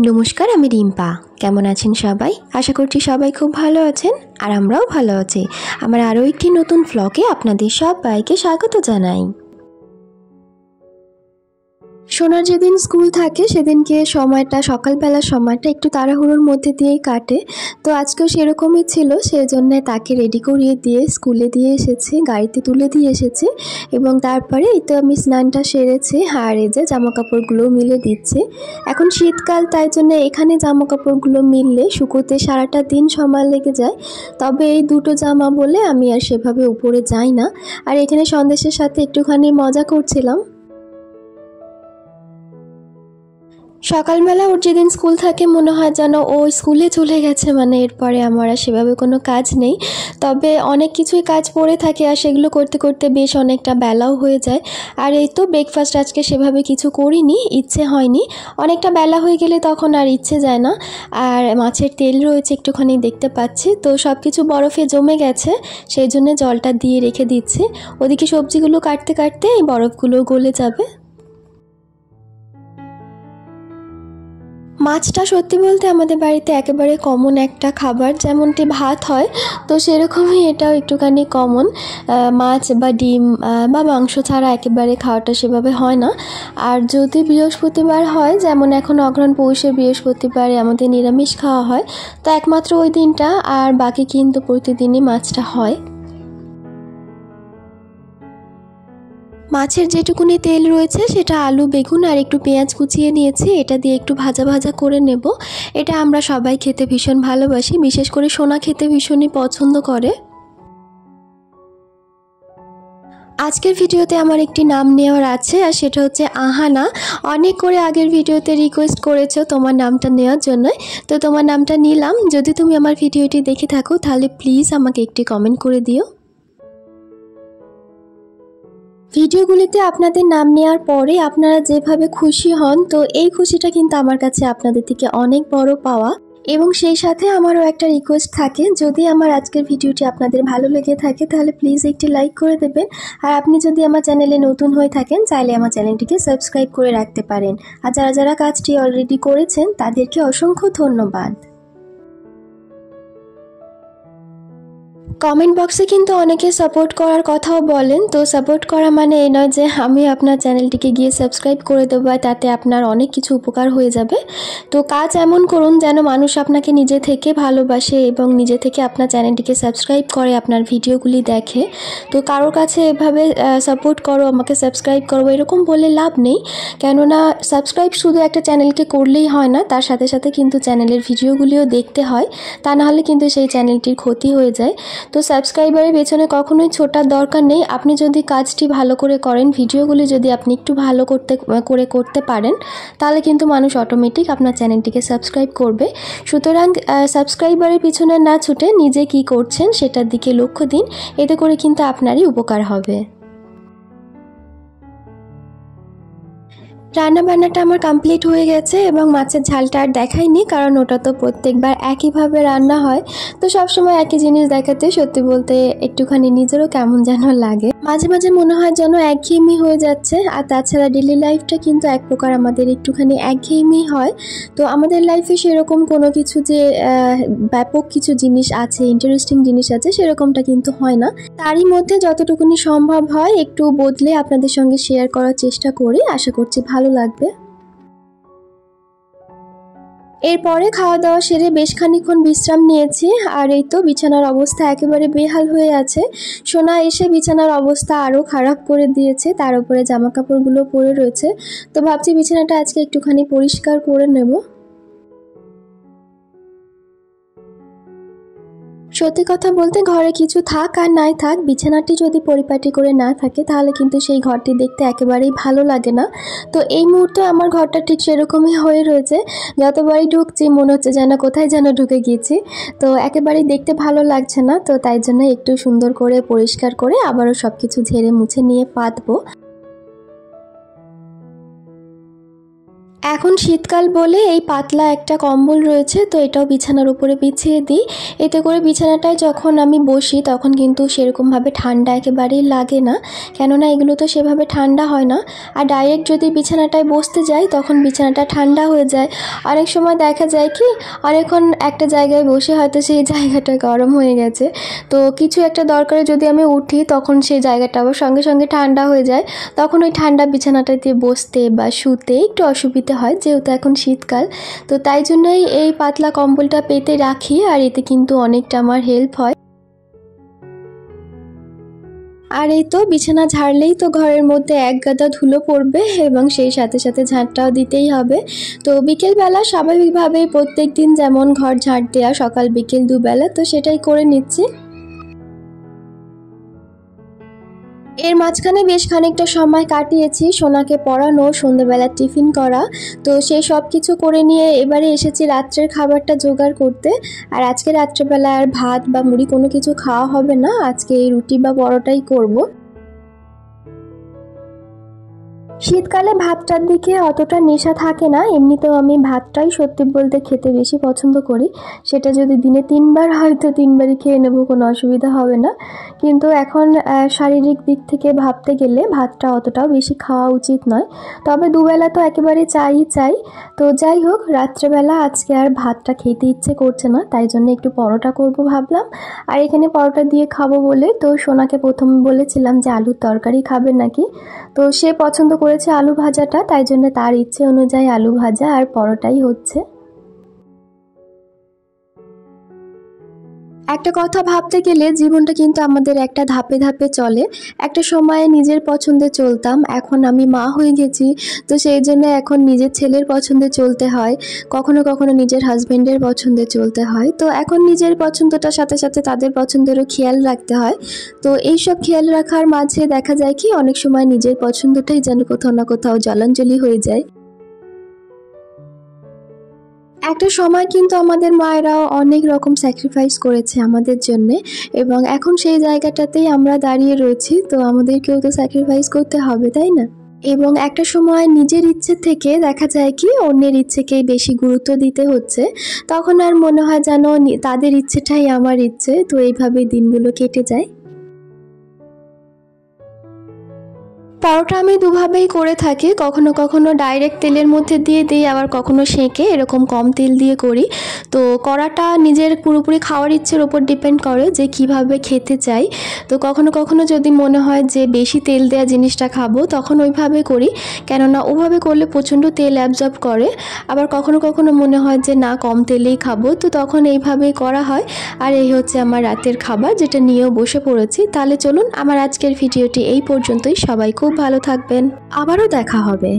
নমস্কার, আমি রিম্পা। কেমন আছেন সবাই? আশা করছি সবাই খুব ভালো আছেন, আর আমরাও ভালো আছি। আমার আরও একটি নতুন ভ্লগে আপনাদের সবাইকে স্বাগত জানাই। সোনার যেদিন স্কুল থাকে সেদিনকে সকালবেলার সময়টা একটু তাড়াহুড়োর মধ্যে দিয়েই কাটে। তো আজকেও সেরকমই ছিল, সেই জন্য তাকে রেডি করিয়ে দিয়ে স্কুলে দিয়ে এসেছি, গাড়িতে তুলে দিয়ে এসেছি। এবং তারপরে এই তো আমি স্নানটা সেরেছি, আর এই যে জামাকাপড়গুলো মিলে দিচ্ছি। এখন শীতকাল, তাই জন্য এখানে জামাকাপড়গুলো মিললে শুকোতে সারাটা দিন সময় লেগে যায়। তবে এই দুটো জামা বলে আমি আর সেভাবে উপরে যাই না। আর এখানে সন্দেশের সাথে একটুখানি মজা করছিলাম। সকালবেলা ওর যেদিন স্কুল থাকে মনে হয় যেন ও স্কুলে চলে গেছে, মানে এরপরে আমার আর সেভাবে কোনো কাজ নেই। তবে অনেক কিছুই কাজ পড়ে থাকে, আর সেগুলো করতে করতে বেশ অনেকটা বেলাও হয়ে যায়। আর এই তো ব্রেকফাস্ট আজকে সেভাবে কিছু করিনি, ইচ্ছে হয়নি। অনেকটা বেলা হয়ে গেলে তখন আর ইচ্ছে যায় না। আর মাছের তেল রয়েছে একটুখানি, দেখতে পাচ্ছি তো সব কিছু বরফে জমে গেছে, সেই জন্য জলটা দিয়ে রেখে দিচ্ছি। ওদিকে সবজিগুলো কাটতে কাটতে এই বরফগুলো গলে যাবে। মাছটা সত্যি বলতে আমাদের বাড়িতে একেবারে কমন একটা খাবার, যেমনটি ভাত হয় তো সেরকমই এটাও একটুখানি কমন। মাছ বা ডিম বা মাংস ছাড়া একেবারে খাওয়াটা সেভাবে হয় না। আর যদি বৃহস্পতিবার হয়, যেমন এখন অগ্রহায়ণ পৌষের বৃহস্পতিবারে আমাদের নিরামিষ খাওয়া হয়, তো একমাত্র ওই দিনটা, আর বাকি কিন্তু প্রতিদিনই মাছটা হয়। মাছের যেটুকুনি তেল রয়েছে সেটা আলু, বেগুন আর একটু পেঁয়াজ কুচিয়ে নিয়েছি, এটা দিয়ে একটু ভাজা ভাজা করে নেব। এটা আমরা সবাই খেতে ভীষণ ভালোবাসি, বিশেষ করে সোনা খেতে ভীষণই পছন্দ করে। আজকের ভিডিওতে আমার একটি নাম নেওয়ার আছে, আর সেটা হচ্ছে আহানা। অনেক করে আগের ভিডিওতে রিকোয়েস্ট করেছো তোমার নামটা নেওয়ার জন্য, তো তোমার নামটা নিলাম। যদি তুমি আমার ভিডিওটি দেখে থাকো তাহলে প্লিজ আমাকে একটি কমেন্ট করে দিও। ভিডিওগুলিতে আপনাদের নাম নেওয়ার পরে আপনারা যেভাবে খুশি হন, তো এই খুশিটা কিন্তু আমার কাছে আপনাদের থেকে অনেক বড় পাওয়া। এবং সেই সাথে আমারও একটা রিকোয়েস্ট থাকে, যদি আমার আজকের ভিডিওটি আপনাদের ভালো লেগে থাকে তাহলে প্লিজ একটি লাইক করে দেবেন। আর আপনি যদি আমার চ্যানেলে নতুন হয়ে থাকেন চাইলে আমার চ্যানেলটিকে সাবস্ক্রাইব করে রাখতে পারেন। আর যারা যারা কাজটি অলরেডি করেছেন তাদেরকে অসংখ্য ধন্যবাদ। কমেন্ট বক্সে কিন্তু অনেকে সাপোর্ট করার কথাও বলেন, তো সাপোর্ট করা মানে এই নয় যে আমি আপনার চ্যানেলটিকে গিয়ে সাবস্ক্রাইব করে দেবো, তাতে আপনার অনেক কিছু উপকার হয়ে যাবে। তো কাজ এমন করুন যেন মানুষ আপনাকে নিজে থেকে ভালোবাসে এবং নিজে থেকে আপনার চ্যানেলটিকে সাবস্ক্রাইব করে, আপনার ভিডিওগুলি দেখে। তো কারোর কাছে এভাবে সাপোর্ট করো, আমাকে সাবস্ক্রাইব করো এরকম বলে লাভ নেই, কেননা সাবস্ক্রাইব শুধু একটা চ্যানেলকে করলেই হয় না, তার সাথে সাথে কিন্তু চ্যানেলের ভিডিওগুলিও দেখতে হয়, তা নাহলে কিন্তু সেই চ্যানেলটির ক্ষতি হয়ে যায়। তো সাবস্ক্রাইবারের পেছনে কখনোই ছোটার দরকার নেই। আপনি যদি কাজটি ভালো করে করেন, ভিডিওগুলি যদি আপনি একটু ভালো করতে পারেন, তাহলে কিন্তু মানুষ অটোমেটিক আপনার চ্যানেলটিকে সাবস্ক্রাইব করবে। সুতরাং সাবস্ক্রাইবারের পিছনে না ছুটে নিজে কি করছেন সেটার দিকে লক্ষ্য দিন, এতে করে কিন্তু আপনারই উপকার হবে। রান্নাবান্নাটা আমার কমপ্লিট হয়ে গেছে, এবং মাছের ঝালটা আর দেখাইনি, কারণ ওটা তো প্রত্যেকবার একইভাবে রান্না হয়। তো সবসময় একই জিনিস দেখাতে সত্যি বলতে একটুখানি নিজেরও কেমন যেন লাগে, মাঝে মাঝে মনে হয় যেন একঘেয়েমি হয়ে যাচ্ছে। আর তাছাড়া ডেলি লাইফটা কিন্তু এক প্রকার আমাদের একটুখানি একঘেয়েমি হয়। তো আমাদের লাইফে সেরকম কোনো কিছু যে ব্যাপক কিছু জিনিস আছে, ইন্টারেস্টিং জিনিস আছে, সেরকমটা কিন্তু হয় না। তারই মধ্যে যতটুকুনি সম্ভব হয় একটু বদলে আপনাদের সঙ্গে শেয়ার করার চেষ্টা করি, আশা করছি ভালো লাগবে। এরপরে খাওয়া দাওয়া সেরে বেশ খানিকক্ষণ বিশ্রাম নিয়েছি, আর এই তো বিছানার অবস্থা একেবারে বেহাল হয়ে আছে। সোনা এসে বিছানার অবস্থা আরও খারাপ করে দিয়েছে, তার উপরে জামা কাপড়গুলো পরে রয়েছে। তো ভাবছি বিছানাটা আজকে একটুখানি পরিষ্কার করে নেব। সত্যি কথা বলতে ঘরে কিছু থাক আর নাই থাক, বিছানাটি যদি পরিপাটি করে না থাকে তাহলে কিন্তু সেই ঘরটি দেখতে একেবারেই ভালো লাগে না। তো এই মুহূর্তে আমার ঘরটা ঠিক সেরকমই হয়ে রয়েছে, যতবারই ঢুকছি মনে হচ্ছে যেন কোথায় যেন ঢুকে গিয়েছি। তো একেবারেই দেখতে ভালো লাগছে না, তো তাই জন্য একটু সুন্দর করে পরিষ্কার করে আবারও সব কিছু ঝেড়ে মুছে নিয়ে পাতবো। এখন শীতকাল বলে এই পাতলা একটা কম্বল রয়েছে, তো এটাও বিছানার উপরে বিছিয়ে দিই। এতে করে বিছানাটায় যখন আমি বসি তখন কিন্তু সেরকমভাবে ঠান্ডা একেবারেই লাগে না, কেননা এগুলো তো সেভাবে ঠান্ডা হয় না। আর ডাইরেক্ট যদি বিছানাটায় বসতে যাই তখন বিছানাটা ঠান্ডা হয়ে যায়। অনেক সময় দেখা যায় কি অনেকক্ষণ একটা জায়গায় বসে হয়তো সেই জায়গাটা গরম হয়ে গেছে, তো কিছু একটা দরকারে যদি আমি উঠি তখন সেই জায়গাটা আবার সঙ্গে সঙ্গে ঠান্ডা হয়ে যায়। তখন ওই ঠান্ডা বিছানাটাতে বসতে বা শুতে একটু অসুবিধা হয়, যেহেতু এখন শীতকাল। তো তাই জন্যই এই পাতলা কম্বলটা পেতে রাখি, আর এতে কিন্তু অনেকটা আমার হেল্প হয়। আর এই তো বিছানা ঝাড়লেই তো ঘরের মধ্যে এক গাদা ধুলো পড়বে, এবং সেই সাথে সাথে ঝাঁটটাও দিতেই হবে। তো বিকেলবেলা স্বাভাবিকভাবেই প্রত্যেক দিন যেমন ঘর ঝাঁট দেওয়া সকাল বিকেল দুবেলা, তো সেটাই করে নিচ্ছি। এর মাঝখানে বেশ খানিকটা সময় কাটিয়েছি সোনাকে পড়ানো, সন্ধ্যেবেলা টিফিন করা, তো সেই সব কিছু করে নিয়ে এবারে এসেছি রাত্রের খাবারটা জোগাড় করতে। আর আজকে রাত্রেবেলা আর ভাত বা মুড়ি কোনো কিছু খাওয়া হবে না, আজকে এই রুটি বা পরোটাই করব। শীতকালে ভাতটার দিকে অতটা নেশা থাকে না, এমনিতেও আমি ভাতটাই সত্যি বলতে খেতে বেশি পছন্দ করি। সেটা যদি দিনে 3বার হয়তো 3বারই খেয়ে নেব, কোনো অসুবিধা হবে না। কিন্তু এখন শারীরিক দিক থেকে ভাবতে গেলে ভাতটা অতটাও বেশি খাওয়া উচিত নয়, তবে দুবেলা তো একেবারে চাই। তো যাই হোক, রাত্রেবেলা আজকে আর ভাতটা খেতে ইচ্ছে করছে না, তাই জন্য একটু পরোটা করব ভাবলাম। আর এখানে পরোটা দিয়ে খাবো বলে তো সোনাকে প্রথমে বলেছিলাম যে আলুর তরকারি খাবে নাকি, তো সে পছন্দ করেছে আলু ভাজাটা, তাই জন্য তার ইচ্ছে অনুযায়ী আলু ভাজা আর পরোটাই হচ্ছে। একটা কথা ভাবতে গেলে জীবনটা কিন্তু আমাদের একটা ধাপে ধাপে চলে। একটা সময়ে নিজের পছন্দে চলতাম, এখন আমি মা হয়ে গেছি, তো সেই জন্য এখন নিজের ছেলের পছন্দে চলতে হয়, কখনো কখনো নিজের হাজবেন্ডের পছন্দে চলতে হয়। তো এখন নিজের পছন্দটার সাথে সাথে তাদের পছন্দেরও খেয়াল রাখতে হয়। তো এইসব খেয়াল রাখার মাঝে দেখা যায় কি অনেক সময় নিজের পছন্দটাই যেন কোথাও না কোথাও জলাঞ্জলি হয়ে যায়। একটা সময় কিন্তু আমাদের মায়েরাও অনেক রকম স্যাক্রিফাইস করেছে আমাদের জন্যে, এবং এখন সেই জায়গাটাতেই আমরা দাঁড়িয়ে রয়েছি, তো আমাদেরকেও তো স্যাক্রিফাইস করতে হবে, তাই না? এবং একটা সময় নিজের ইচ্ছে থেকে দেখা যায় কি অন্যের ইচ্ছেকেই বেশি গুরুত্ব দিতে হচ্ছে, তখন আর মনে হয় যেন তাদের ইচ্ছেটাই আমার ইচ্ছে, তো এইভাবে দিনগুলো কেটে যায়। পরোটা আমি দুভাবেই করে থাকি, কখনো কখনো ডাইরেক্ট তেলের মধ্যে দিয়ে দিই, আবার কখনো সেঁকে এরকম কম তেল দিয়ে করি। তো করাটা নিজের পুরোপুরি খাওয়ার ইচ্ছের ওপর ডিপেন্ড করে যে কিভাবে খেতে চাই। তো কখনো কখনো যদি মনে হয় যে বেশি তেল দেওয়া জিনিসটা খাবো তখন ওইভাবে করি, কেননা ওভাবে করলে প্রচণ্ড তেল অ্যাবজর্ব করে। আবার কখনো কখনো মনে হয় যে না, কম তেলেই খাবো, তো তখন এইভাবেই করা হয়। আর এই হচ্ছে আমার রাতের খাবার, যেটা নিয়েও বসে পড়েছি। তাহলে চলুন, আমার আজকের ভিডিওটি এই পর্যন্তই। সবাই খুব ভালো থাকবেন, আবারও দেখা হবে।